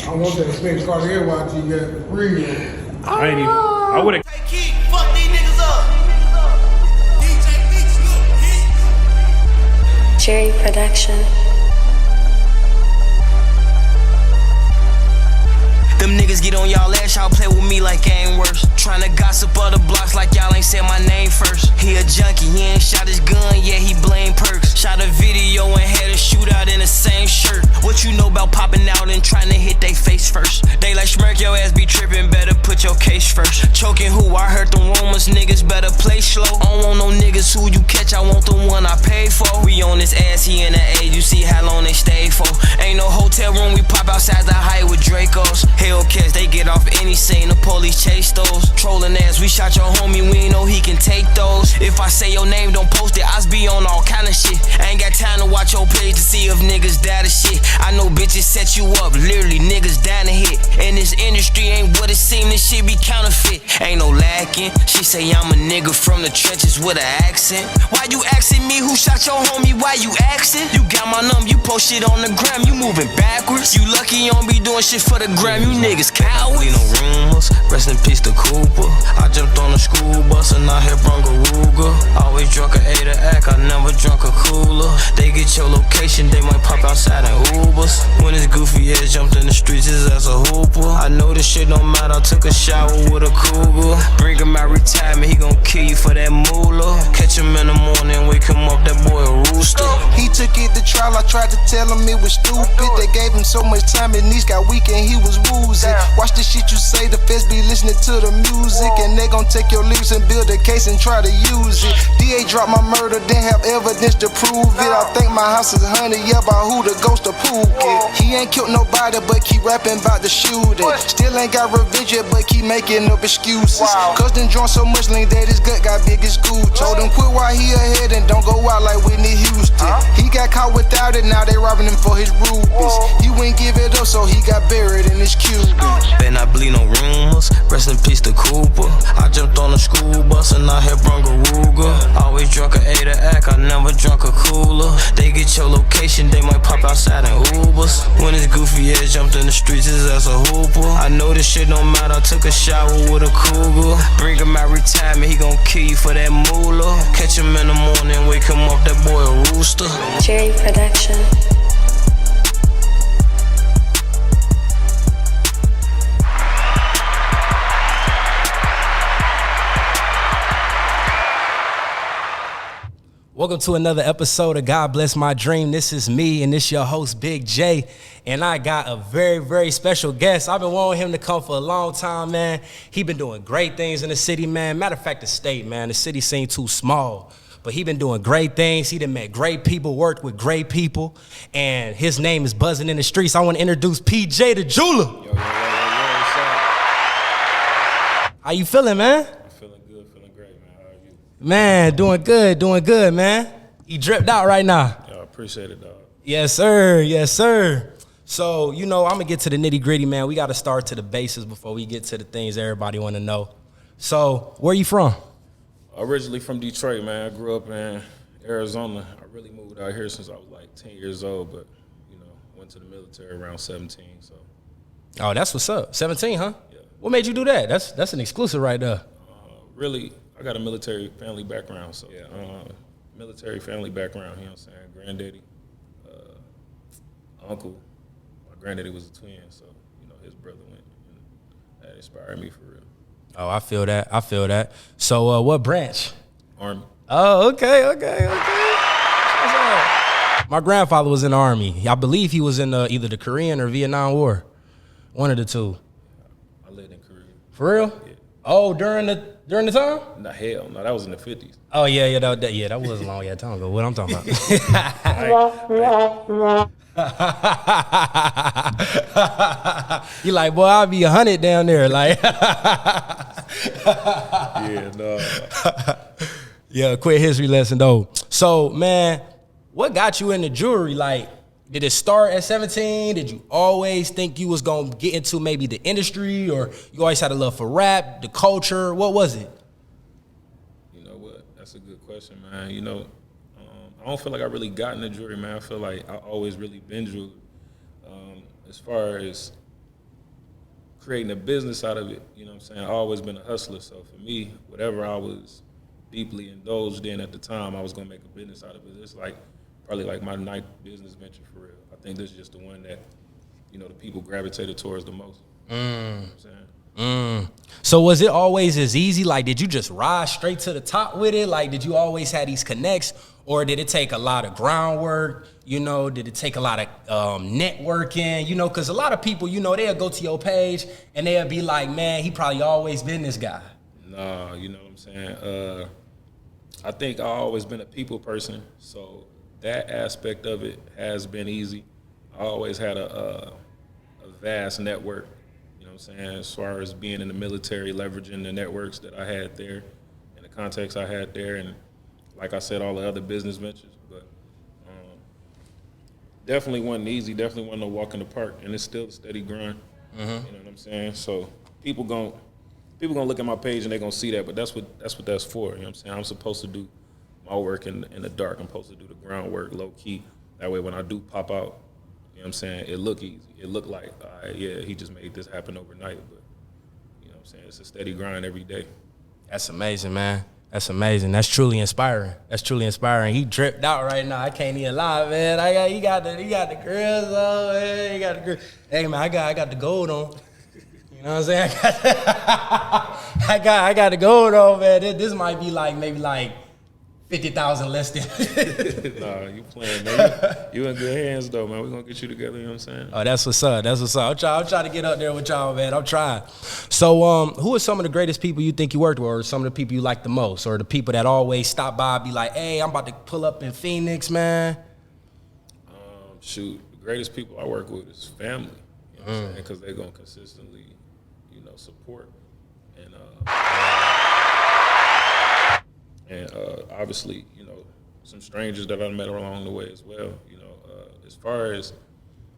I want that Spence Cartier watch you got for real. I ain't even. I would have. Fuck these niggas up. DJ Beats, look, Jerry Production. Them niggas get on y'all ass, y'all play with me like I ain't worse. Tryna gossip other blocks like y'all ain't said my name first. He a junkie, he ain't shot his gun, yeah, he blame perks. Shot a video and had a shootout in the same shirt. What you know about popping out and trying to hit they face first? They like smirk your ass be trippin', better put your case first. Choking who? I heard the rumors, niggas better play slow. I don't want no niggas who you catch, I want the one I paid for. We on this ass, he in the A, you see how long they stay for. Ain't no hotel room, we pop outside the height with Dracos. Hellcats, they get off any scene, the police chase those. Trolling ass, we shot your homie, we ain't know he can take those. If I say your name, don't post it, I be on all kind of shit. I ain't got time to watch your page to see if niggas die to shit. I know bitches set you up, literally niggas down to hit. And this industry ain't what it seem, this shit be counterfeit. Ain't no lacking, she say I'm a nigga from the trenches with an accent. Why you asking me who shot your homie, why you asking? You got my number, you post shit on the gram, you moving backwards. You lucky you don't be doing shit for the gram, you niggas cowards. We no rumors, rest in peace to Cooper. I jumped on the school bus and I hit Bronco Ruger. Always drunk a 8 act, I never drunk a cooler. They get your location, they might pop outside in Ubers. When this goofy ass jumped in the streets, his ass a hooper. I know this shit don't matter, I took a shower with a cougar. Bring him out retirement, he gon' kill you for that moolah. Catch him in the morning, wake him up, that boy a rooster. He took it to trial, I tried to tell him it was stupid. They gave him so much time, his knees got weak and he was woozy. Watch the shit you say, the feds be listening to the music. And they gon' take your lyrics and build a case and try to use it. DA dropped my murder, didn't have evidence to prove it. I think my house is haunted, yeah, by who the ghost of Pookie. He ain't killed nobody, but keep rapping about the shooting. Still ain't got revenge yet, but keep making up excuses. Cause done drunk so much lean that his gut got big as Gucci. Told him quit while he ahead and don't go out like Whitney Houston. He got caught without it, now they robbing him for his rubies. He wouldn't give it up, so he got buried in his Cuban. Better not bleed no rumors, rest in peace to Cooper. I jumped on the school bus and I hit Bronco Ruger. Always drunk a 8 act, I never drunk a cooler. They get your location, they might pop outside in Ubers. When this goofy ass jumped in the streets, his ass a hooper. I know this shit don't matter, I took a shower with a cougar. Bring him out retirement, he gon' kill you for that moolah. Catch him in the morning, wake him up, that boy a rooster. Jerry Production. Welcome to another episode of God Bless My Dream. This is me, and this your host, Big J. And I got a very, very special guest. I've been wanting him to come for a long time, man. He been doing great things in the city, man. Matter of fact, the state, man. The city seemed too small. But he been doing great things. He done met great people, worked with great people. And his name is buzzing in the streets. I want to introduce PJ the Jeweler. Yo, what's up? How you feeling, man? Feeling good, feeling great, man. How are you? Man, doing good, man. He dripped out right now. Yo, I appreciate it, dog. Yes, sir. Yes, sir. So, I'm going to get to the nitty gritty, man. We got to start to the bases before we get to the things everybody want to know. So, where you from? Originally from Detroit, man. I grew up in Arizona. I really moved out here since I was like 10 years old, but, went to the military around 17, so. Oh, that's what's up. 17, huh? Yeah. What made you do that? That's an exclusive right there. Really, I got a military family background, so yeah, military family background, you know what I'm saying? Granddaddy, uncle. My granddaddy was a twin, so, his brother went, and that inspired me for real. Oh, I feel that. So, what branch? Army. Oh, okay. My grandfather was in the Army. I believe he was in either the Korean or Vietnam War. One of the two. I lived in Korea. For real? Yeah. Oh, during the time? No, hell, no, that was in the 50s. Oh, yeah, that was a long time ago. What I'm talking about. You like, boy, I'll be 100 down there. Like, Yeah, no. Yeah, quick history lesson, though. So, man, what got you into jewelry? Like, did it start at 17? Did you always think you was going to get into maybe the industry, or you always had a love for rap, the culture? What was it? You know what? That's a good question, man. I don't feel like I really got into jewelry, man. I feel like I always really been jewelry. As far as creating a business out of it. You know what I'm saying? I've always been a hustler. So for me, whatever I was deeply indulged in at the time, I was gonna make a business out of it. It's like probably like my ninth business venture for real. I think this is just the one that, you know, the people gravitated towards the most. You know what I'm saying? So was it always as easy? Like, did you just rise straight to the top with it? Like, did you always have these connects, or did it take a lot of groundwork? You know, did it take a lot of networking? You know, because a lot of people, you know, they'll go to your page and they'll be like, man, he probably always been this guy. Nah, you know what I'm saying? I think I've always been a people person, so that aspect of it has been easy. I always had a vast network, you know what I'm saying, as far as being in the military, leveraging the networks that I had there and the contacts I had there, and like I said, all the other business ventures. But definitely wasn't easy, definitely wasn't no walk in the park, and it's still a steady grind. You know what I'm saying? So people gonna look at my page and they're gonna see that, but that's what that's for. You know what I'm saying? I'm supposed to do my work in the dark. I'm supposed to do the groundwork low key. That way when I do pop out, you know what I'm saying, it look easy. It look like, all right, yeah, he just made this happen overnight. But you know what I'm saying, it's a steady grind every day. That's amazing, man. That's amazing. That's truly inspiring. That's truly inspiring. He dripped out right now. I can't even lie, man. He got the grills on, man. He got the grill. Hey, man, I got the gold on. You know what I'm saying? I got the gold on, man. This might be like maybe like 50,000 less than. Nah, you playing, man. You in good hands though, man. We're gonna get you together, you know what I'm saying? Oh, that's what's up. That's what's up. I'm trying to get up there with y'all, man. I'm trying. So, who are some of the greatest people you think you worked with, or some of the people you like the most, or the people that always stop by, be like, hey, I'm about to pull up in Phoenix, man? Shoot, the greatest people I work with is family. You know what I'm saying? Because they're gonna consistently, you know, support and obviously, you know, some strangers that I met along the way as well. You know, as far as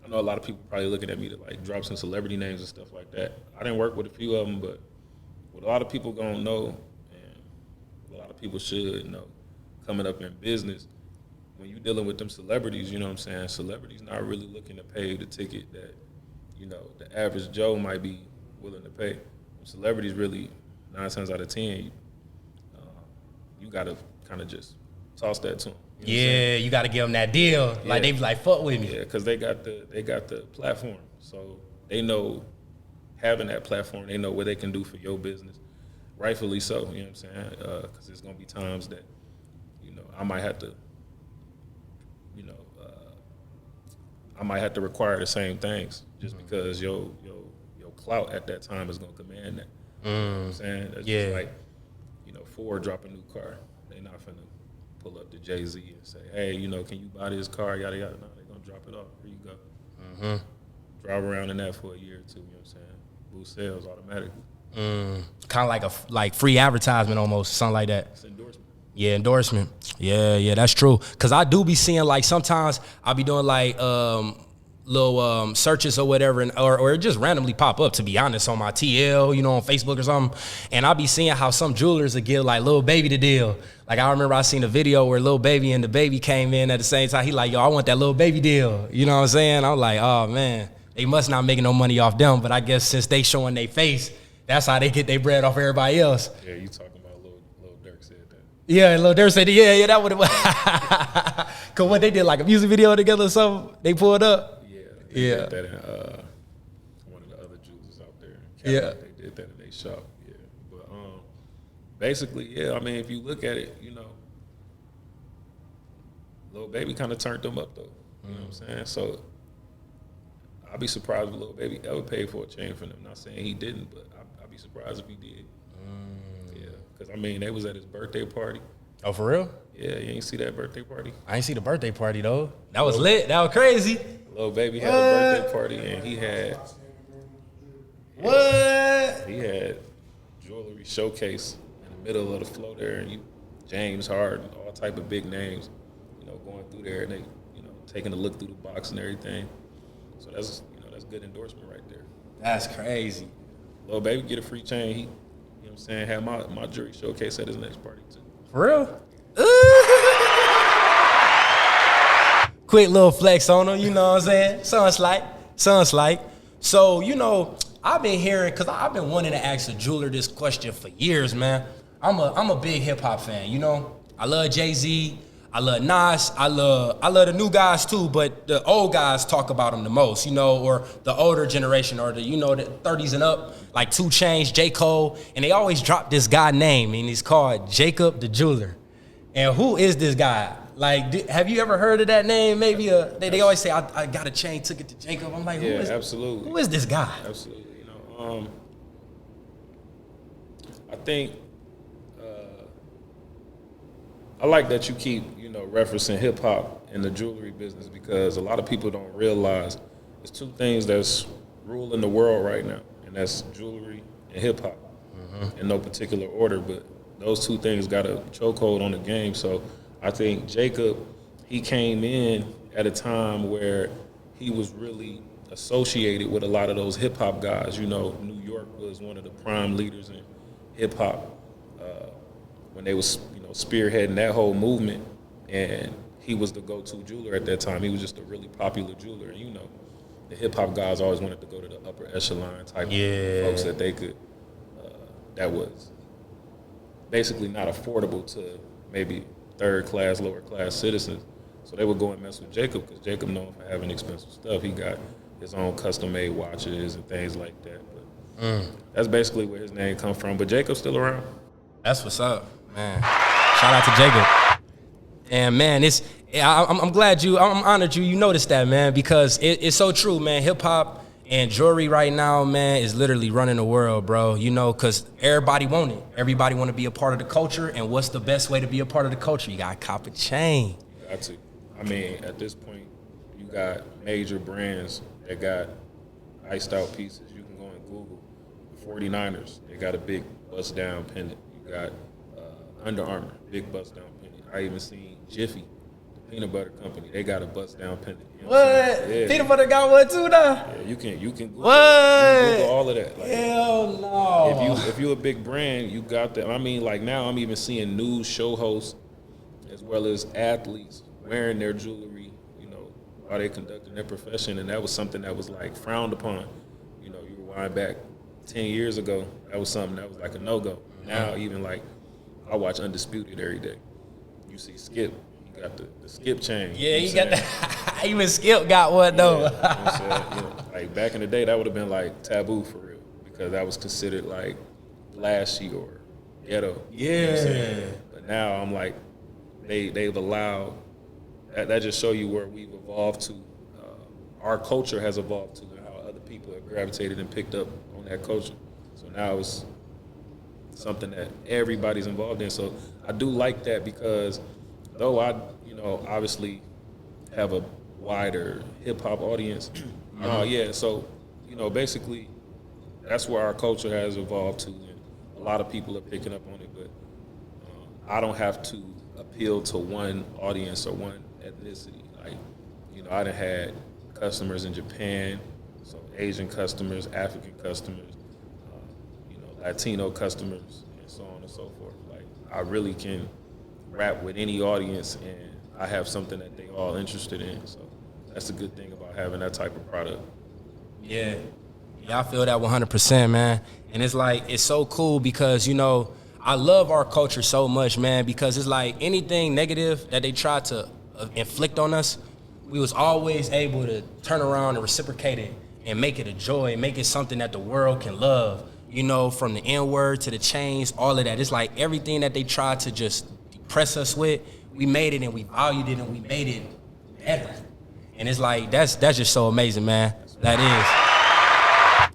I know, a lot of people probably looking at me to like drop some celebrity names and stuff like that. I didn't work with a few of them, but what a lot of people gonna know, and a lot of people should know, coming up in business, when you're dealing with them celebrities, you know what I'm saying? Celebrities not really looking to pay the ticket that, you know, the average Joe might be willing to pay. Celebrities really, 9 times out of 10, you gotta kind of just toss that to them. You know Yeah, you got to give them that deal. Like, they be like, fuck with me. Yeah, because they got the platform, so they know having that platform, they know what they can do for your business. Rightfully so, you know what I'm saying? Because there's gonna be times that, you know, I might have to, you know, I might have to require the same things just because your clout at that time is gonna command that. You know what I'm saying? That's just like, you know, Ford drop a new car. They not finna pull up to Jay-Z and say, hey, you know, can you buy this car, yada, yada. No, they're gonna drop it off. Here you go. Drive around in that for a year or two, you know what I'm saying? Boost sales automatically. Kind of like free advertisement almost, something like that. It's endorsement. Yeah, endorsement. Yeah, that's true. Cause I do be seeing, like, sometimes I be doing like little searches or whatever, and or it just randomly pop up, to be honest, on my TL, you know, on Facebook or something. And I be seeing how some jewelers will give like Lil Baby the deal. Like, I remember I seen a video where Lil Baby and the baby came in at the same time. He like, yo, I want that Lil Baby deal. You know what I'm saying? I'm like, oh man, they must not making no money off them. But I guess since they showing their face, that's how they get their bread off everybody else. Yeah, you talking about Lil Durk said that. Yeah, Lil Durk said, yeah, that would have. Cause what they did, like a music video together or something, they pulled up. They did that in one of the other jewelers out there. They did that in their shop. Yeah, but basically, yeah. I mean, if you look at it, you know, Lil Baby kind of turned them up though. You know what I'm saying? So I'd be surprised if Lil Baby ever paid for a chain for them. Not saying he didn't, but I'd be surprised if he did. Yeah, because I mean, they was at his birthday party. Oh, for real? Yeah, you ain't see that birthday party? I ain't see the birthday party though. That was lit. That was crazy. Lil Baby had a birthday party, and he had jewelry showcase in the middle of the floor there, and James Harden, all type of big names, you know, going through there, and they, you know, taking a look through the box and everything. So that's, you know, that's good endorsement right there. That's crazy. Lil Baby get a free chain. He, you know what I'm saying, had my jewelry showcase at his next party too. For real? Quick little flex on him, you know what I'm saying? Sounds like. So, I've been hearing, because I've been wanting to ask a jeweler this question for years, man. I'm a big hip hop fan, I love Jay-Z, I love Nas, I love the new guys too, but the old guys talk about them the most, or the older generation, or the 30s and up, like 2 Chainz, J. Cole, and they always drop this guy name, and he's called Jacob the Jeweler. And who is this guy? Like, have you ever heard of that name? Maybe they always say, I got a chain, took it to Jacob. I'm like, absolutely. Who is this guy? Absolutely. I think I like that you keep, referencing hip hop in the jewelry business, because a lot of people don't realize there's 2 things that's ruling the world right now, and that's jewelry and hip hop, in no particular order. But those 2 things got a chokehold on the game. So I think Jacob, he came in at a time where he was really associated with a lot of those hip hop guys. New York was one of the prime leaders in hip hop when they was, spearheading that whole movement, and he was the go-to jeweler at that time. He was just a really popular jeweler, and the hip hop guys always wanted to go to the upper echelon type of folks that they could, that was basically not affordable to maybe third class, lower class citizens. So they would go and mess with Jacob, because Jacob known for having expensive stuff. He got his own custom-made watches and things like that. But that's basically where his name come from. But Jacob's still around. That's what's up, man. Shout out to Jacob. And man, I'm glad I'm honored you noticed that, man, because it's so true, man. Hip hop and jewelry right now, man, is literally running the world, bro. Because everybody want it. Everybody want to be a part of the culture. And what's the best way to be a part of the culture? You got to cop a chain. You got to. At this point, you got major brands that got iced out pieces. You can go and Google 49ers. They got a big bust down pendant. You got Under Armour, big bust down pendant. I even seen Jiffy, the peanut butter company. They got a bust down pendant. What? Yeah. Peanut butter got one too, now? Yeah, you can Google, what? You can Google all of that. Hell no. If you a big brand, you got that. Now I'm even seeing news show hosts as well as athletes wearing their jewelry, while they conducting their profession, and that was something that was like frowned upon. You rewind back 10 years ago, that was something that was like a no-go. Now even like I watch Undisputed every day. You see Skip, he got the Skip chain. Yeah, he got that. Even Skip got one though. Like back in the day, that would have been like taboo for real, because that was considered like flashy or ghetto. Yeah. But now I'm like, they've allowed. That just show you where we've evolved to. Our culture has evolved to, and how other people have gravitated and picked up on that culture. So now it's something that everybody's involved in. So I do like that, because though I, obviously have a wider hip hop audience, so, basically that's where our culture has evolved to, and a lot of people are picking up on it, but I don't have to appeal to one audience or one ethnicity. Like, I done had customers in Japan, so Asian customers, African customers, Latino customers, and so on and so forth. Like, I really can rap with any audience, and I have something that they all interested in. So that's a good thing about having that type of product. Yeah, I feel that 100%, man. And it's like, it's so cool because, I love our culture so much, man, because it's like anything negative that they try to inflict on us, we was always able to turn around and reciprocate it and make it a joy and make it something that the world can love. From the N-word to the chains, all of that. It's like everything that they tried to just depress us with, we made it and we valued it and we made it better. And it's like, that's just so amazing, man. That is.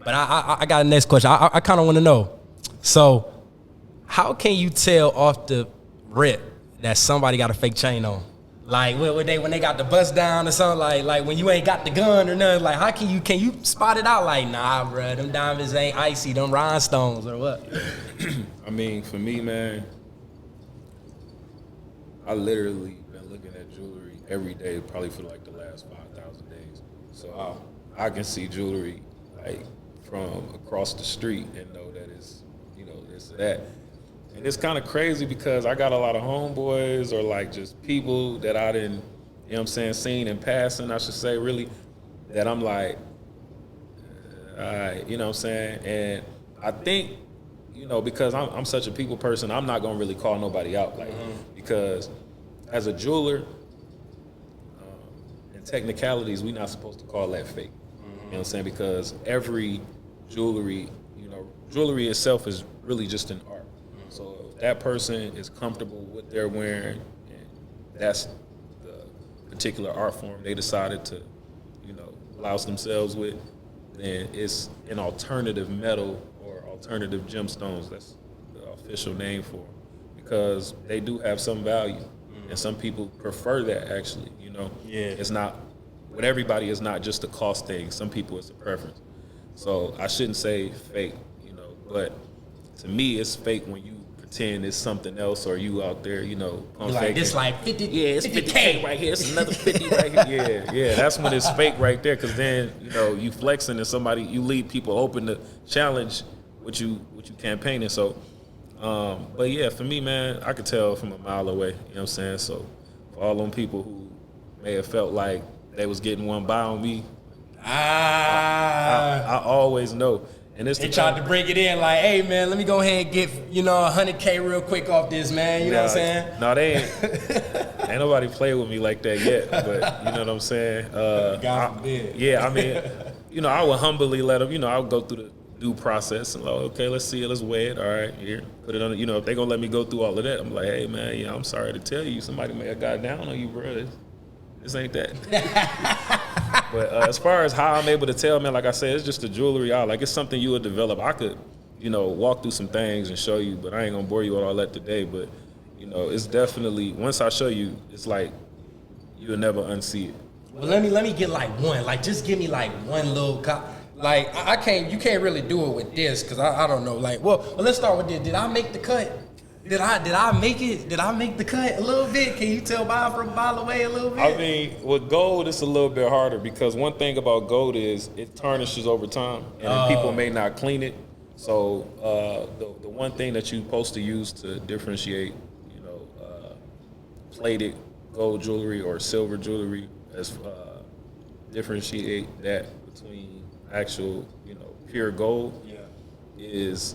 But I got a next question. I kind of want to know. So, how can you tell off the rip that somebody got a fake chain on? Like when they got the bust down or something, like when you ain't got the gun or nothing, like how can you spot it out? Like, nah, bro, them diamonds ain't icy, them rhinestones or what? For me, man, I literally been looking at jewelry every day, probably for like the last 5,000 days. So I can see jewelry like from across the street and know that it's, this or that. And it's kind of crazy because I got a lot of homeboys or like just people that I didn't, seen in passing, I should say, really, that I'm like, all right, you know what I'm saying? And I think, you know, because I'm such a people person, I'm not gonna really call nobody out, like, because as a jeweler, in technicalities, we're not supposed to call that fake. You know what I'm saying? Because every jewelry, you know, jewelry itself is really just an art. So if that person is comfortable with their wearing, and that's the particular art form they decided to, you know, blouse themselves with, then it's an alternative metal or alternative gemstones. That's the official name for them, because they do have some value, and some people prefer that. Actually, you know, it's not with everybody. It's not just a cost thing. Some people it's a preference. So I shouldn't say fake, you know, but to me it's fake when you pretend it's something else, or you out there, you know, pump Like faking. this, like 50. Yeah, it's 50K 50K right here. It's another 50 right here. Yeah, that's when it's fake right there. Because then, you know, you flexing and somebody, you leave people open to challenge what you campaigning. So, but yeah, for me, man, I could tell from a mile away. You know what I'm saying? So, for all them people who may have felt like they was getting one by on me, I always know. And it's They tried to break it in like, hey, man, let me go ahead and get, you know, 100K real quick off this, man. You know what I'm saying? No, they ain't nobody play with me like that yet. But you know what I'm saying? God forbid. Yeah, I mean, you know, I would humbly let them, you know, I would go through the due process and like, okay, let's see it, let's weigh it. All right, here, put it on. You know, if they gonna let me go through all of that, I'm like, hey, man, yeah, I'm sorry to tell you, somebody may have got down on you, bro. This ain't that. But as far as how I'm able to tell, man, like I said, it's just the jewelry out. Like, it's something you would develop. I could, you know, walk through some things and show you, but I ain't gonna bore you with all that today. But, you know, it's definitely, once I show you, it's like you'll never unsee it. Well, let me get like one. Like, just give me like one little like, I can't, you can't really do it with this, because I don't know. Like, well, let's start with this. Did I make the cut? Did I make it? Did I make the cut a little bit? Can you tell from a mile away a little bit? I mean, with gold, it's a little bit harder, because one thing about gold is it tarnishes over time, and then people may not clean it. So the one thing that you're supposed to use to differentiate, you know, plated gold jewelry or silver jewelry, as differentiate that between actual, you know, pure gold, is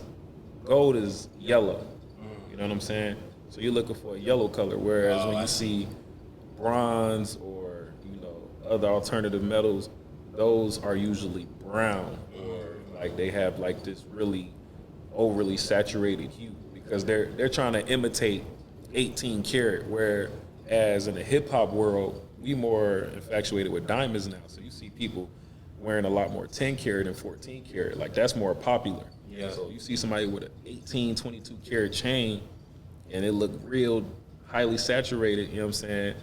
gold is yellow. You know what I'm saying? So you're looking for a yellow color, whereas when you see bronze or, you know, other alternative metals, those are usually brown, or like they have like this really overly saturated hue, because they're trying to imitate 18 karat, whereas in the hip hop world, we more infatuated with diamonds now. So you see people wearing a lot more 10 karat and 14 karat. Like, that's more popular. Yeah. So you see somebody with an 18, 22 karat chain, and it look real highly saturated, you know what I'm saying?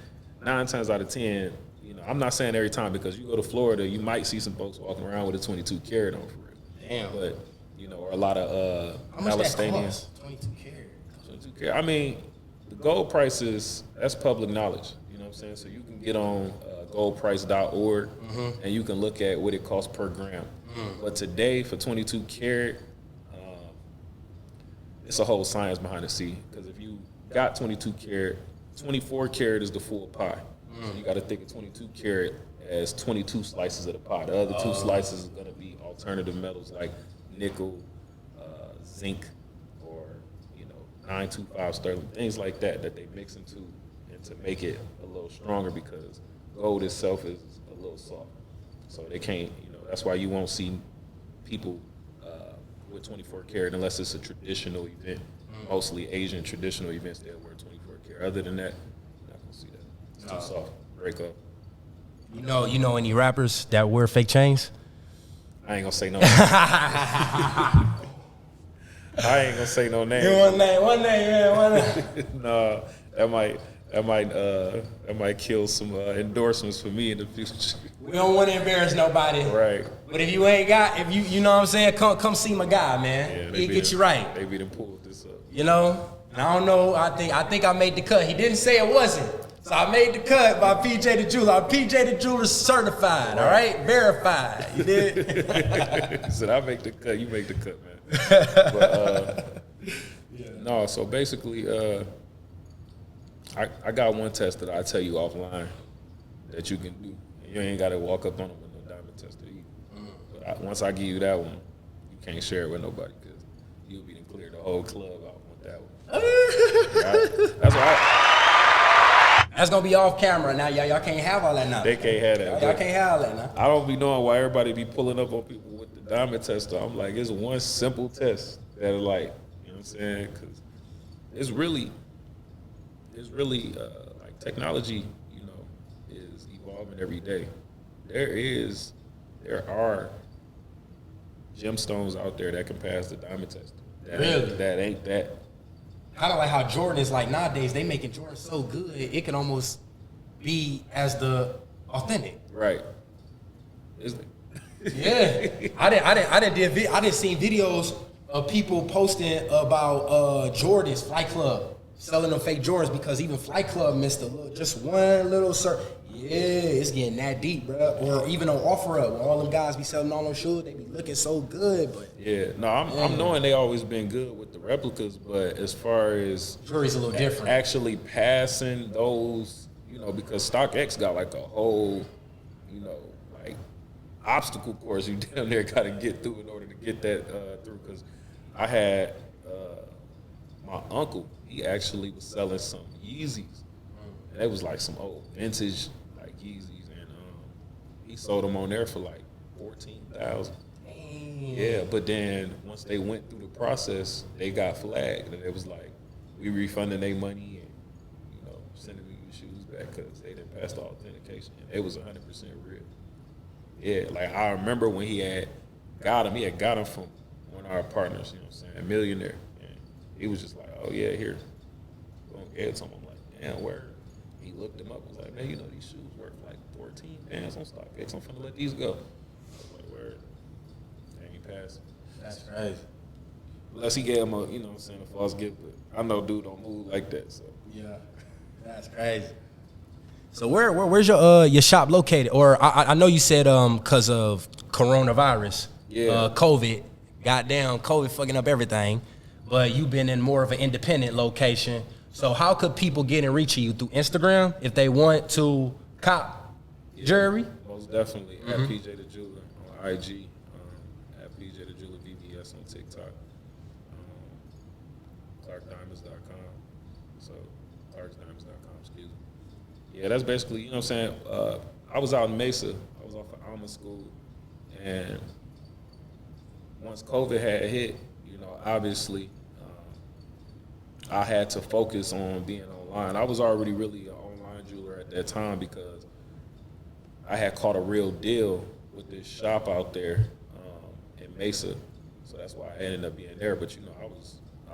9 times out of 10, you know, I'm not saying every time, because you go to Florida, you might see some folks walking around with a 22 karat on for real. Damn. But, you know, or a lot of How much that Palestinians. cost? 22 karat. 22 karat. I mean, the gold prices, that's public knowledge, you know what I'm saying? So you can get on goldprice.org, and you can look at what it costs per gram. But today, for 22 karat, it's a whole science behind the scene, because if you got 22 karat, 24 karat is the full pie. So you got to think of 22 karat as 22 slices of the pie. The other 2 slices is going to be alternative metals like nickel, zinc, or, you know, 925 sterling, things like that they mix into, and to make it a little stronger, because gold itself is a little soft. So they can't, you know, that's why you won't see people with 24 karat unless it's a traditional event. Mostly Asian traditional events, they'll wear 24 karat. Other than that, you're not gonna see that. It's too soft. Break up. You know any rappers that wear fake chains? I ain't gonna say no names. I ain't gonna say no names. One name. No, that might kill some endorsements for me in the future. We don't want to embarrass nobody. Right. But if you ain't got, if you know what I'm saying, come see my guy, man. He'll get you right. They be done pulled this up. You know? And I don't know, I think I made the cut. He didn't say it wasn't. So I made the cut by PJ the Jeweler. I'm PJ the Jeweler certified, all right? Verified. You did? He said, I make the cut, you make the cut, man. But, no, so basically, I got one test that I tell you offline that you can do. You ain't got to walk up on them with no diamond tester either. But once I give you that one, you can't share it with nobody because you'll be clear the whole club out with that one. That's why That's gonna be off camera now. Y'all can't have all that now. they can't have that. Y'all can't have all that now. I don't be knowing why everybody be pulling up on people with the diamond tester. I'm like, it's one simple test that are like, you know what I'm saying? Because it's really like technology, you know, is evolving every day. There are gemstones out there that can pass the diamond test. That ain't that. Kind of like how Jordan is like nowadays. They making Jordan so good, it can almost be as the authentic. Right. Yeah, I didn't see videos of people posting about Jordans, Flight Club, selling them fake Jordans because even Flight Club missed just one little Yeah, it's getting that deep, bro. Or even on OfferUp, when all them guys be selling all them shoes, they be looking so good, but yeah, no, I'm knowing they always been good with the replicas, but as far as jewelry's a little different. actually passing those, you know, because StockX got like a whole, you know, like obstacle course you damn near got to get through in order to get that through. Because I had my uncle, he actually was selling some Yeezys, and it was like some old vintage like Yeezys, and he sold them on there for like $14,000. Yeah, but then once they went through the process, they got flagged, and it was like we refunding their money and, you know, sending me the shoes back because they didn't pass the authentication. And it was 100% real. Yeah, like I remember when he had got them from one of our partners, you know what I'm saying, a millionaire. And he was just like, oh yeah, here. Go and get it to him. I'm like, damn, where? He looked them up and was like, man, you know, these shoes worth like 14 bands on StockX. I'm finna let these go. I was like, word. And he passed. That's crazy. Unless he gave him a, you know what I'm saying, a false gift, but I know dude don't move like that, so. Yeah, that's crazy. So where's your shop located? Or I know you said because of coronavirus, Yeah. COVID, goddamn COVID fucking up everything. But you've been in more of an independent location. So how could people get in reach of you through Instagram if they want to cop jewelry? Most definitely at PJ the Jeweler on IG, at PJ the Jeweler VBS on TikTok, ClarkDiamonds.com. So ClarkDiamonds.com, excuse me. Yeah, that's basically, you know what I'm saying. I was out in Mesa. I was off of Alma School, and once COVID had hit, you know, obviously I had to focus on being online. I was already really an online jeweler at that time because I had caught a real deal with this shop out there in Mesa, so that's why I ended up being there. But you know, I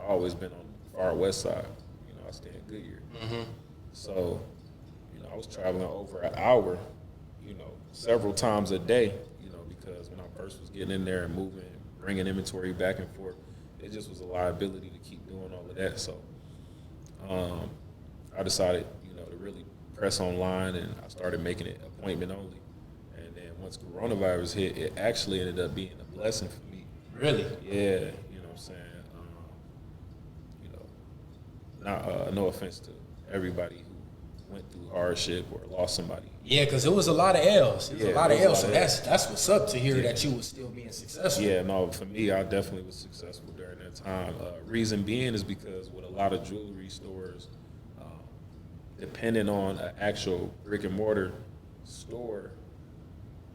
always been on the far west side. You know, I stay in Goodyear, so you know, I was traveling over an hour, you know, several times a day. You know, because when I first was getting in there and moving, bringing inventory back and forth, it just was a liability to keep doing all of that. So I decided, you know, to really press online, and I started making it appointment only. And then once coronavirus hit, it actually ended up being a blessing for me. Really? Yeah, you know what I'm saying? You know, not no offense to everybody who went through hardship or lost somebody. Yeah, because it was a lot of L's. It was Yeah, a lot of it was a L's. So lot of L's. that's what's up to hear that you was still being successful. Yeah, no, for me, I definitely was successful during that time. Reason being is because with a lot of jewelry stores, depending on an actual brick and mortar store,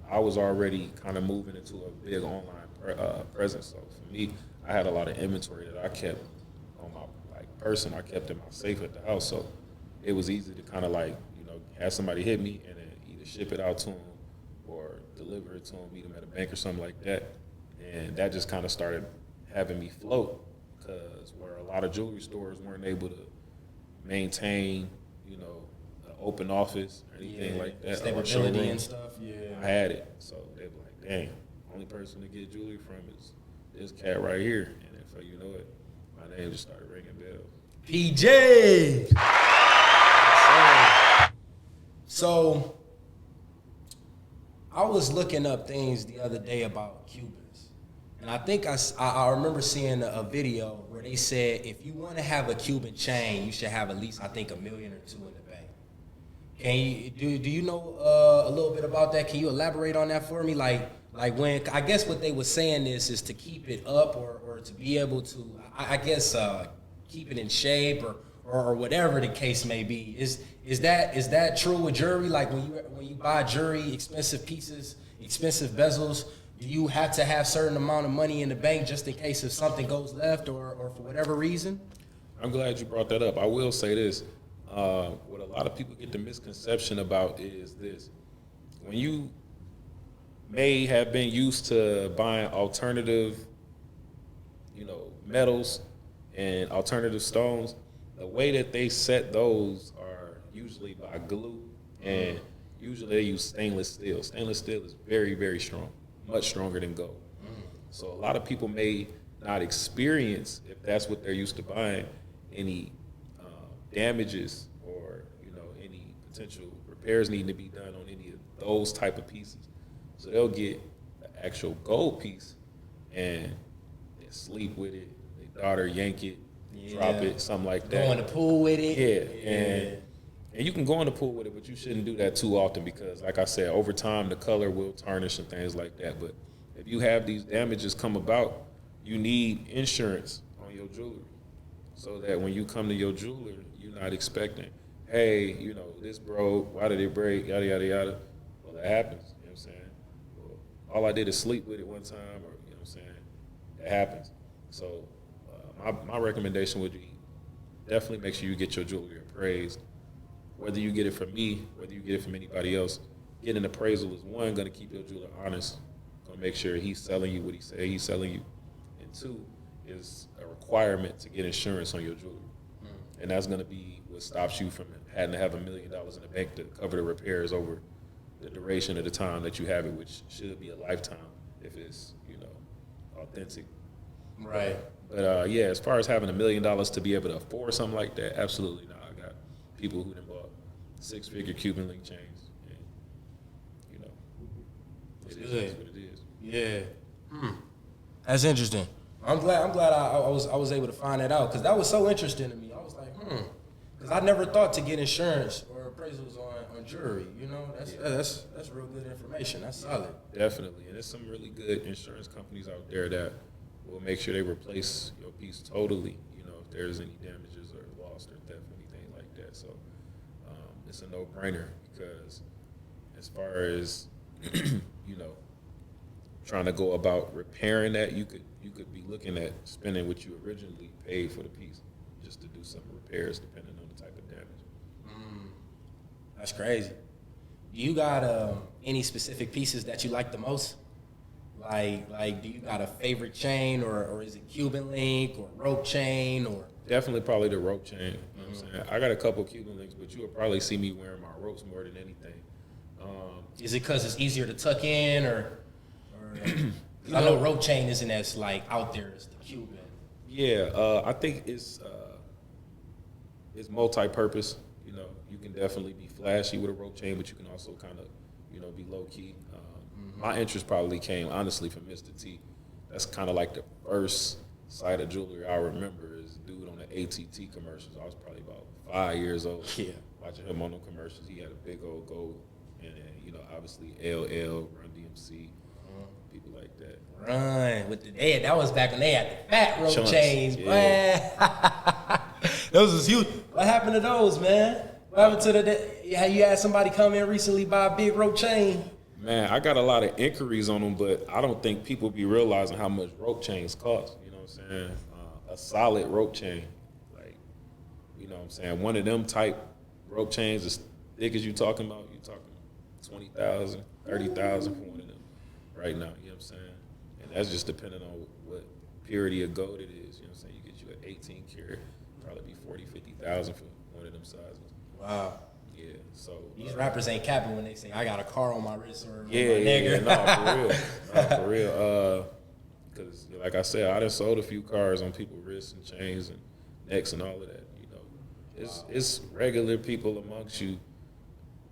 I was already kind of moving into a big online presence. So for me, I had a lot of inventory that I kept on my person. I kept in my safe at the house, so it was easy to kind of like, you know, have somebody hit me and then either ship it out to them or deliver it to them, meet them at a bank or something like that. And that just kind of started having me float, because where a lot of jewelry stores weren't able to maintain, you know, an open office or anything like that, or a Stability showroom, and stuff. Yeah. I had it. So they were like, dang, only person to get jewelry from is this cat right here. And then before you know it, my name just started ringing bells. PJ. So I was looking up things the other day about Cubans, and I think I remember seeing a video where they said if you want to have a Cuban chain, you should have at least, I think, $1 million or $2 million in the bank. Can you do you know a little bit about that? Can you elaborate on that for me? Like Like when I guess what they were saying is to keep it up or to be able to I guess keep it in shape or whatever the case may be. Is that true with jewelry? Like when you buy jewelry, expensive pieces, expensive bezels, do you have to have certain amount of money in the bank just in case if something goes left or for whatever reason? I'm glad you brought that up. I will say this. What a lot of people get the misconception about is this. When you may have been used to buying alternative, metals and alternative stones, the way that they set those are usually by glue, and usually they use stainless steel. Stainless steel is very, very strong, much stronger than gold. So a lot of people may not experience, if that's what they're used to buying, any damages or any potential repairs needing to be done on any of those type of pieces. So they'll get the actual gold piece and they sleep with it. Their daughter yank it, drop it, something like that. Go in the pool with it. Yeah, and you can go in the pool with it, but you shouldn't do that too often because, like I said, over time the color will tarnish and things like that. But if you have these damages come about, you need insurance on your jewelry so that when you come to your jeweler, you're not expecting, hey, this broke, why did it break, yada, yada, yada. Well, that happens, you know what I'm saying? Well, all I did is sleep with it one time, or, you know what I'm saying? That happens. So my recommendation would be definitely make sure you get your jewelry appraised. Whether you get it from me, whether you get it from anybody else, getting an appraisal is one, going to keep your jeweler honest, going to make sure he's selling you what he say he's selling you. And two, is a requirement to get insurance on your jewelry. And that's going to be what stops you from having to have $1 million in the bank to cover the repairs over the duration of the time that you have it, which should be a lifetime if it's, authentic. Right. But yeah, as far as having $1 million to be able to afford something like that, absolutely not. I got people who done bought 6-figure Cuban link chains. And, it is what it is. Yeah. That's interesting. I'm glad I was able to find that out because that was so interesting to me. I was like, because I never thought to get insurance or appraisals on jewelry. That's real good information. That's solid. Definitely, and there's some really good insurance companies out there that will make sure they replace your piece totally. If there's any damages or loss or theft or anything like that. So it's a no-brainer because as far as trying to go about repairing that, you could be looking at spending what you originally paid for the piece just to do some repairs depending on the type of damage. That's crazy. Do you got any specific pieces that you like the most? Like, do you got a favorite chain or is it Cuban link or rope chain or? Definitely probably the rope chain. You know what I'm saying? I got a couple Cuban links, but you will probably see me wearing my ropes more than anything. Is it because it's easier to tuck in or I know rope chain isn't as out there as the Cuban. Yeah, I think it's multi-purpose. You can definitely be flashy with a rope chain, but you can also kind of, be low key. My interest probably came honestly from Mr. T. That's kind of like the first sight of jewelry I remember is dude on the ATT commercials. I was probably about 5 years old. Yeah. Watching him on the commercials. He had a big old gold, and obviously LL, Run DMC, people like that. Run with that was back when they had the fat rope Chunks, chains, yeah. man. Those was huge. What happened to those, man? What happened to you had somebody come in recently buy a big rope chain? Man, I got a lot of inquiries on them, but I don't think people be realizing how much rope chains cost. You know what I'm saying? A solid rope chain, one of them type rope chains as thick as you talking about, you talking 20,000, 30,000 for one of them right now. You know what I'm saying? And that's just depending on what purity of gold it is. You know what I'm saying? You get you an 18 karat, probably be 40, 50,000 for one of them sizes. Wow. Yeah, so These rappers ain't capping when they say I got a car on my wrist or my yeah, nigga. no, for real. Because like I said, I done sold a few cars on people's wrists and chains and necks and all of that. It's regular people amongst you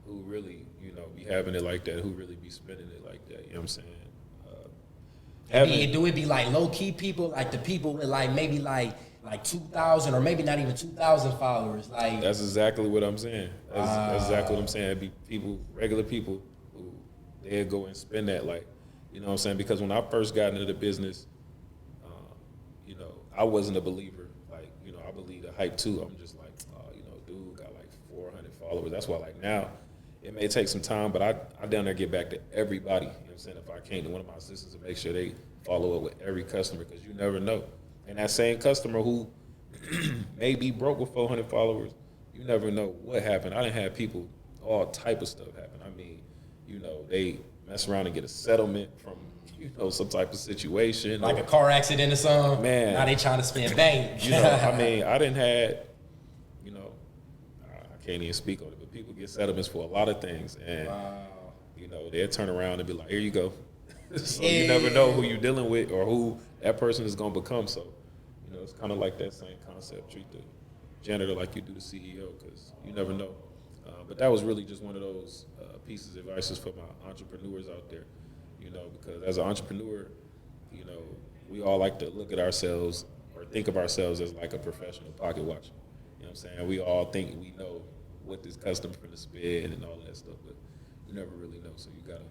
who really, be having it like that, who really be spending it like that. You know what I'm saying? Do it be low key people, like the people with maybe 2,000 or maybe not even 2,000 followers? That's exactly what I'm saying. That's exactly what I'm saying. It'd be people, regular people, who they'd go and spend that You know what I'm saying? Because when I first got into the business, you know, I wasn't a believer. Like, you know, I believe the hype too. I'm just like, oh, you know, dude got like 400 followers. That's why, like, now it may take some time, but I down there get back to everybody. You know what I'm saying? If I came to one of my assistants and make sure they follow up with every customer, because you never know. And that same customer who may be broke with 400 followers, you never know what happened. I done had people, all type of stuff happen. I mean, you know, they mess around and get a settlement from, you know, some type of situation. Like a car accident or something. Man. Now they trying to spend bank. You know, I mean, I didn't had, you know, I can't even speak on it, but people get settlements for a lot of things. And, you know, they'll turn around and be like, here you go. So you never know who you're dealing with or who that person is going to become. So, you know, it's kind of like that same concept. Treat the janitor like you do the CEO, because you never know. But that was really just one of those pieces of advice for my entrepreneurs out there, you know, because as an entrepreneur, you know, we all like to look at ourselves or think of ourselves as like a professional pocket watcher. You know what I'm saying? We all think we know what this customer's going to spend and all that stuff, but you never really know. So you got to,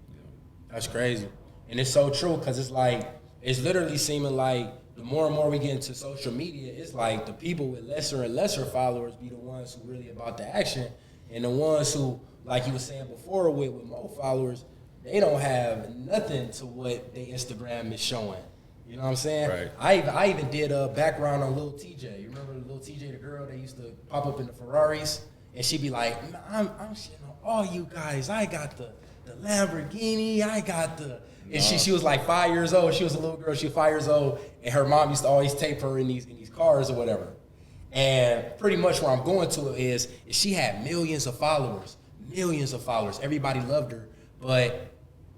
you know. That's crazy. And it's so true, because it's like, it's literally seeming like the more and more we get into social media, it's like the people with lesser and lesser followers be the ones who really about the action. And the ones who, like you were saying before, with more followers, they don't have nothing to what their Instagram is showing. You know what I'm saying? Right. I even did a background on Lil TJ. You remember Lil TJ, the girl that used to pop up in the Ferraris? And she'd be like, "Nah, I'm shitting on all you guys. I got the Lamborghini. I got the..." And she was like 5 years old. She was a little girl. She was 5 years old. And her mom used to always tape her in these cars or whatever. And pretty much where I'm going to is she had millions of followers. Everybody loved her. But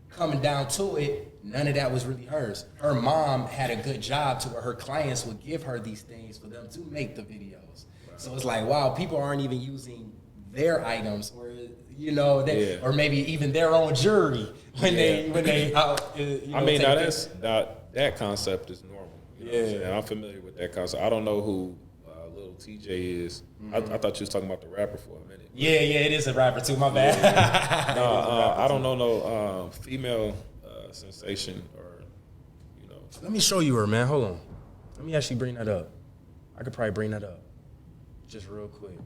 coming down to it, none of that was really hers. Her mom had a good job to where her clients would give her these things for them to make the videos. So it's like, wow, people aren't even using their items, or you know, or maybe even their own jewelry when they I mean, now that concept is normal. You know what I'm saying? I'm familiar with that concept. I don't know who Lil TJ is. I thought you was talking about the rapper for a minute. Yeah, it is a rapper too. My bad. I don't know no female sensation, or you know. Let me show you her, man. Hold on. Let me actually bring that up. I could probably bring that up just real quick.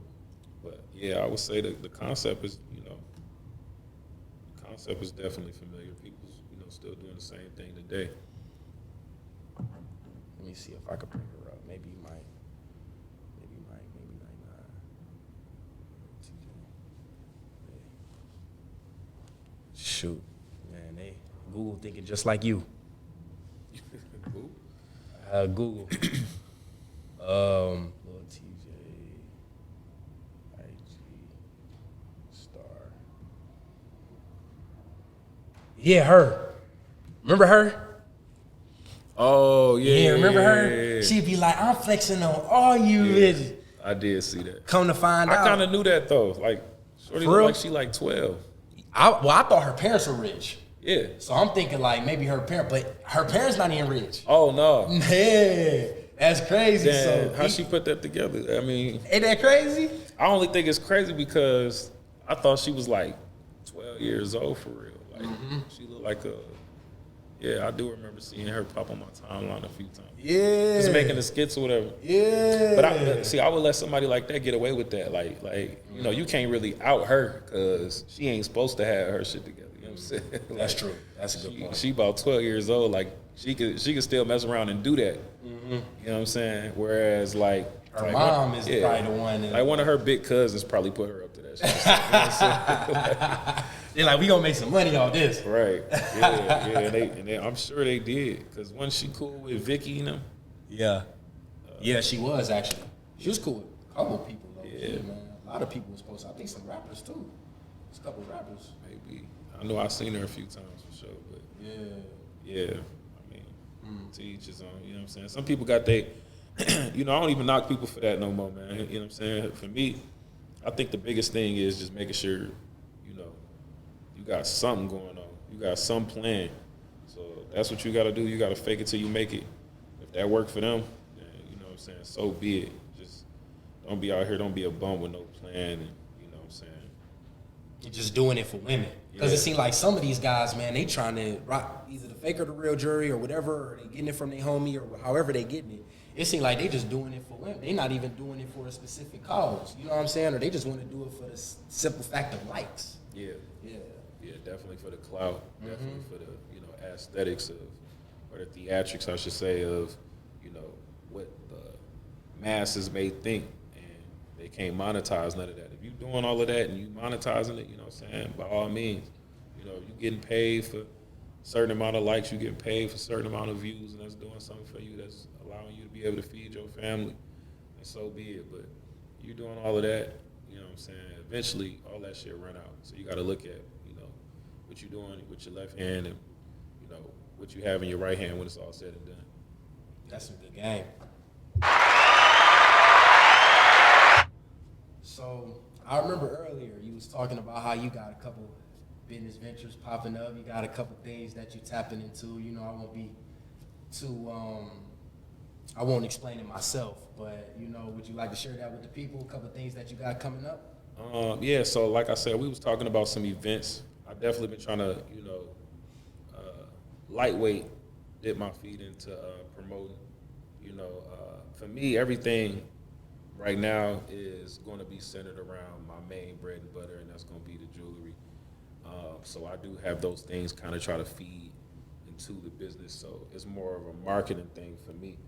But yeah, I would say that the concept is, you know, the concept is definitely familiar. People's, you know, still doing the same thing today. Let me see if I could bring her up. Maybe you might. Maybe you might not. Shoot, man, they Google thinking just like you. Who? Google. Lil TJ, IG, star. Yeah, her. Remember her? Oh yeah. Yeah, remember her? She'd be like, "I'm flexing on all you bitches." I did see that. Come to find out, I kind of knew that though. Like, shorty For look real? like she like 12. I thought her parents were rich. Yeah. So I'm thinking like maybe her parent, but her parents not even rich. Oh no. Yeah, that's crazy. Damn, So how she put that together? I mean, ain't that crazy? I only think it's crazy because I thought she was like 12 years old for real. Like, she looked like a. Yeah, I do remember seeing her pop on my timeline a few times. Yeah. Just making the skits or whatever. Yeah. But I would let somebody like that get away with that. Like you know, you can't really out her because she ain't supposed to have her shit together. You know what I'm saying? That's true. That's a good point. She about 12 years old. Like she could still mess around and do that. You know what I'm saying? Whereas like Her mom is probably the one that, like one of her big cousins probably put her up to that shit. You know what I'm saying? they're like, we gonna make some money off this. Right. Yeah. And they, I'm sure they did. Because wasn't she cool with Vicky, you know? Yeah. Yeah, she was actually. She was cool with a couple of people though. Yeah. Man. A lot of people was supposed to. I think some rappers too. There's a couple of rappers. Maybe. I know I've seen her a few times for sure, but yeah. I mean, to each his own, you know what I'm saying? Some people got they, you know, I don't even knock people for that no more, man. You know what I'm saying? For me, I think the biggest thing is just making sure, you know, you got something going on. You got some plan. So that's what you got to do. You got to fake it till you make it. If that worked for them, then, you know what I'm saying, so be it. Just don't be out here, don't be a bum with no plan, and you know what I'm saying. You're just doing it for women. Because it seemed like some of these guys, man, they trying to rock either the fake or the real jewelry or whatever, or they getting it from their homie or however they getting it. It seemed like they just doing it for women. They not even doing it for a specific cause. You know what I'm saying? Or they just want to do it for the simple fact of likes. Yeah. Yeah. Yeah, definitely for the clout, definitely for the, aesthetics of, or the theatrics, I should say, of, what the masses may think, and they can't monetize none of that. If you doing all of that and you monetizing it, you know what I'm saying, by all means, you getting paid for a certain amount of likes, you getting paid for a certain amount of views, and that's doing something for you, that's allowing you to be able to feed your family, and so be it. But you doing all of that, you know what I'm saying, eventually all that shit run out. So you got to look at, what you're doing with your left hand and, what you have in your right hand when it's all said and done. That's some good game. So I remember earlier you was talking about how you got a couple business ventures popping up. You got a couple things that you tapping into. I won't be too, I won't explain it myself, but would you like to share that with the people? A couple things that you got coming up? Yeah, so like I said, we was talking about some events. I've definitely been trying to, lightweight dip my feet into promoting. For me, everything right now is going to be centered around my main bread and butter, and that's going to be the jewelry. So I do have those things kind of try to feed into the business. So it's more of a marketing thing for me,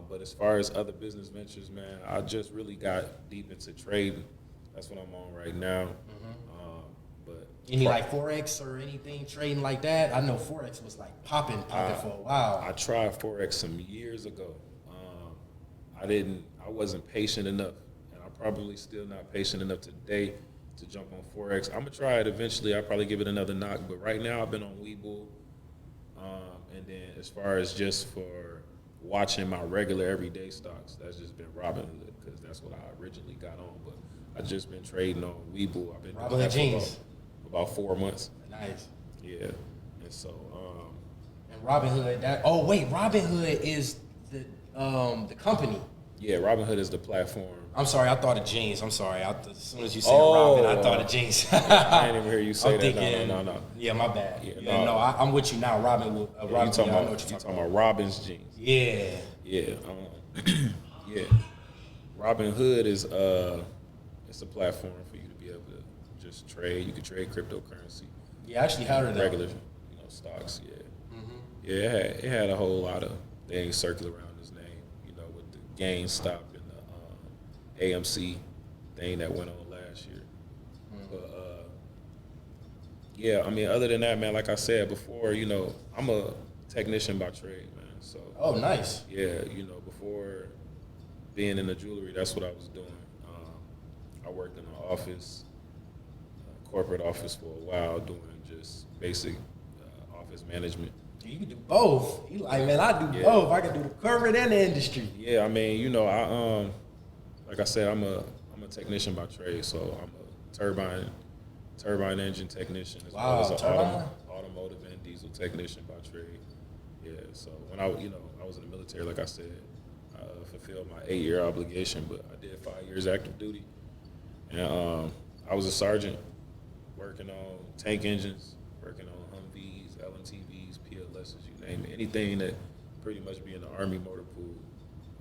But as far as other business ventures, man, I just really got deep into trading. That's what I'm on right now. But any like Forex or anything trading like that? I know Forex was like popping for a while. I tried Forex some years ago. I wasn't patient enough, and I'm probably still not patient enough today to jump on Forex. I'm gonna try it eventually. I'll probably give it another knock, but right now I've been on Webull. And then as far as just for watching my regular everyday stocks, that's just been Robinhood, because that's what I originally got on. But I just been trading on Webull. I've been doing Robinhood that jeans. for about 4 months. Nice. Yeah, and so. And Robinhood. Robinhood is the company. Yeah, Robinhood is the platform. I'm sorry, I thought of jeans. I'm sorry. As soon as you said Robin, I thought of jeans. I didn't even hear you say I'm that. thinking, No. Yeah, my bad. Yeah, no, I'm with you now. Robin, You Robin. talking I know about, what you're talking about Robin's jeans. Yeah. Yeah. Yeah. Robinhood is it's a platform for you to be able to just trade. You can trade cryptocurrency. Yeah, I actually heard of that. Regular, stocks. Yeah. Yeah, it had a whole lot of things circling around his name. With the GameStop and the AMC thing that went on last year. But yeah, I mean, other than that, man, like I said before, I'm a technician by trade, man. So. Oh, nice. Yeah, before being in the jewelry, that's what I was doing. I worked in an office, corporate office for a while, doing just basic office management. You can do both. You like, man, I do both. I can do the corporate and the industry. Yeah, I mean, I like I said, I'm a technician by trade, so I'm a turbine engine technician as well as an automotive and diesel technician by trade. Yeah, so when I was in the military, like I said, I fulfilled my 8-year obligation, but I did 5 years active duty, and I was a sergeant working on tank engines, working on Humvees, LMTVs, PLSs, you name it, anything that pretty much be in the Army motor pool,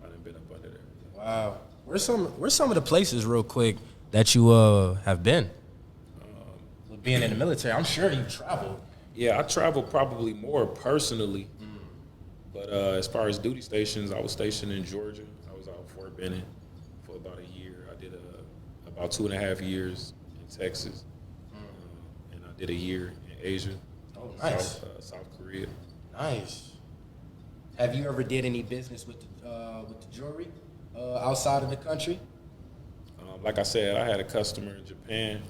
I done been up under there. Wow. Where's some of the places, real quick, that you have been? With being in the military, I'm sure you traveled. Yeah, I traveled probably more personally, but as far as duty stations, I was stationed in Georgia. I was out in Fort Benning for about a year. I did about 2.5 years in Texas, and I did a year in Asia. Oh, nice. South Korea. Nice. Have you ever did any business with the jewelry outside of the country? Like I said, I had a customer in Japan,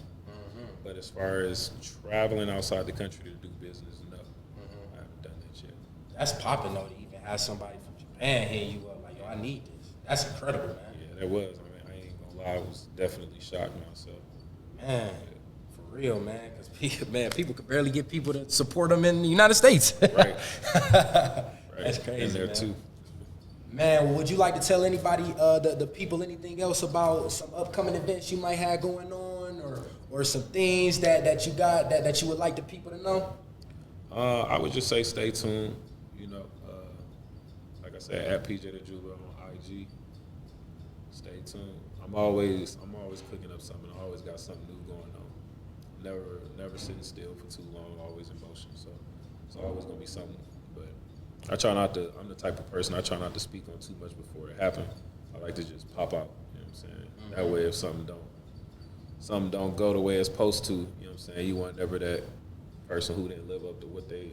but as far as traveling outside the country to do business, no, I haven't done that yet. That's popping though to even have somebody from Japan hit you up like, yo, I need this. That's incredible, man. Yeah, that was. I mean, I ain't gonna lie, I was definitely shocked myself. Man, for real, man, because people could barely get people to support them in the United States. Right. That's crazy, In there man. too. Man, would you like to tell anybody, the people, anything else about some upcoming events you might have going on, or or some things that you got that you would like the people to know? I would just say stay tuned. You know, like I said, at PJ the Jeweler on IG. Stay tuned. I'm always cooking up something. I always got something new going on. Never sitting still for too long. Always in motion. So it's always gonna be something. But I try not to. I'm the type of person I try not to speak on too much before it happens. I like to just pop out. You know what I'm saying? That way, if something don't go the way it's supposed to, you know what I'm saying, you weren't never that person who didn't live up to what they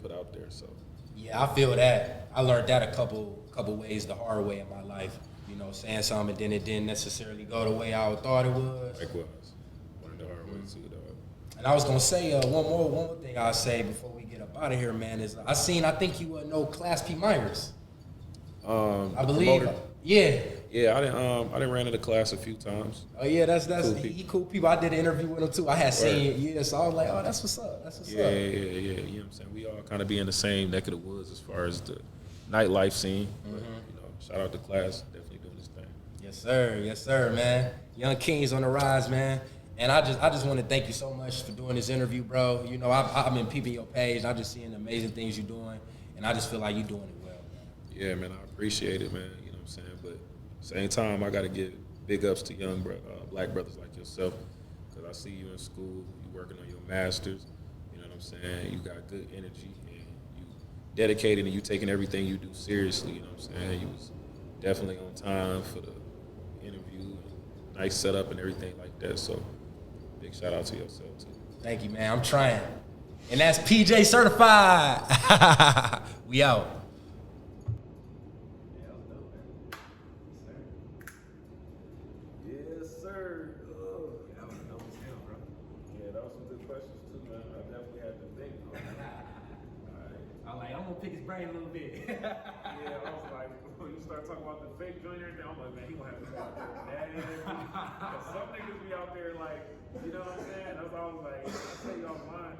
put out there. So Yeah, I feel that. I learned that a couple ways the hard way in my life. You know, saying something and then it didn't necessarily go the way I thought it was. likewise, learned the hard way too, dog. And I was gonna say one more thing I'll say before we get up out of here, man, is I think you know Class P Myers. I believe. Promoter. Yeah. Yeah, I didn't ran into Class a few times. Oh yeah, that's Cool he cool people. I did an interview with him too. I had seen it, yeah, so I was like, oh, that's what's up. That's what's Yeah. up. You know what I'm saying? We all kind of be in the same neck of the woods as far as the nightlife scene. But, you know, shout out to Class, definitely doing his thing. Yes, sir, man. Young Kings on the rise, man. And I just want to thank you so much for doing this interview, bro. You know, I've been peeping your page. I just seeing the amazing things you're doing, and I just feel like you're doing it well, man. Yeah, man, I appreciate it, man. You know what I'm saying? But at the same time, I got to give big ups to young black brothers like yourself, because I see you in school, you working on your masters. You know what I'm saying? You got good energy, and you dedicated, and you taking everything you do seriously. You know what I'm saying? You was definitely on time for the interview, nice setup and everything like that. So big shout out to yourself too. Thank you, man. I'm trying. And that's PJ Certified. We out. Yes, sir. Yeah, that was him, bro. Yeah, that was some good questions too, man. I definitely had to think. All right. I'm gonna pick his brain a little bit. Yeah, I was like, when you start talking about the fake joint and everything, I'm like, man, he gonna have to go out there with that energy. 'Cause some niggas be out there like, you know what I'm saying? That's why I was like, I say y'all mind.